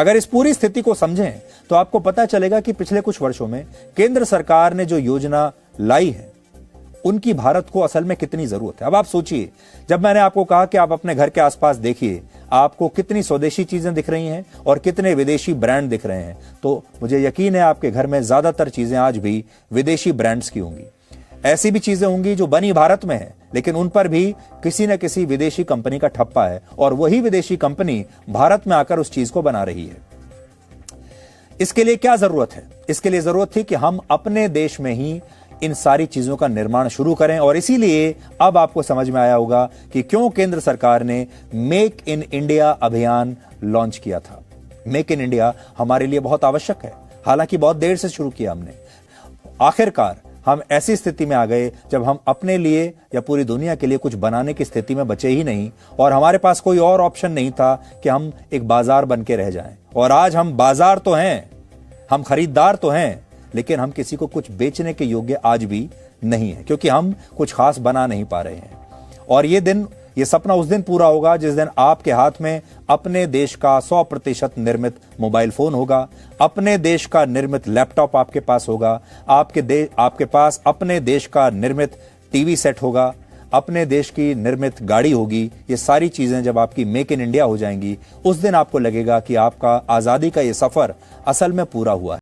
अगर इस पूरी स्थिति को समझें तो आपको पता चलेगा कि पिछले कुछ वर्षों में केंद्र सरकार ने जो योजना लाई है उनकी भारत को असल में कितनी जरूरत है। अब आप सोचिए, जब मैंने आपको कहा कि आप अपने घर के आसपास देखिए, आपको कितनी स्वदेशी चीजें दिख रही हैं और कितने विदेशी ब्रांड दिख रहे हैं, तो मुझे यकीन है आपके घर में ज्यादातर चीजें आज भी विदेशी ब्रांड्स की होंगी। ऐसी भी चीजें होंगी जो बनी भारत में है, लेकिन उन पर भी किसी न किसी विदेशी कंपनी का ठप्पा है और वही विदेशी कंपनी भारत में आकर उस चीज को बना रही है। इसके लिए क्या जरूरत है? इसके लिए जरूरत थी कि हम अपने देश में ही इन सारी चीजों का निर्माण शुरू करें, और इसीलिए अब आपको समझ में आया होगा कि क्यों केंद्र सरकार ने मेक इन इंडिया अभियान लॉन्च किया था। मेक इन इंडिया हमारे लिए बहुत आवश्यक है, हालांकि बहुत देर से शुरू किया हमने। आखिरकार हम ऐसी स्थिति में आ गए जब हम अपने लिए या पूरी दुनिया के लिए कुछ बनाने की स्थिति में बचे ही नहीं, और हमारे पास कोई और ऑप्शन नहीं था कि हम एक बाजार बन के रह जाएं। और आज हम बाजार तो हैं, हम खरीदार तो हैं, लेकिन हम किसी को कुछ बेचने के योग्य आज भी नहीं है, क्योंकि हम कुछ खास बना नहीं पा रहे हैं। और ये सपना उस दिन पूरा होगा जिस दिन आपके हाथ में अपने देश का 100% निर्मित मोबाइल फोन होगा, अपने देश का निर्मित लैपटॉप आपके पास होगा, आपके पास अपने देश का निर्मित टीवी सेट होगा, अपने देश की निर्मित गाड़ी होगी। ये सारी चीजें जब आपकी मेक इन इंडिया हो जाएंगी, उस दिन आपको लगेगा कि आपका आजादी का ये सफर असल में पूरा हुआ है।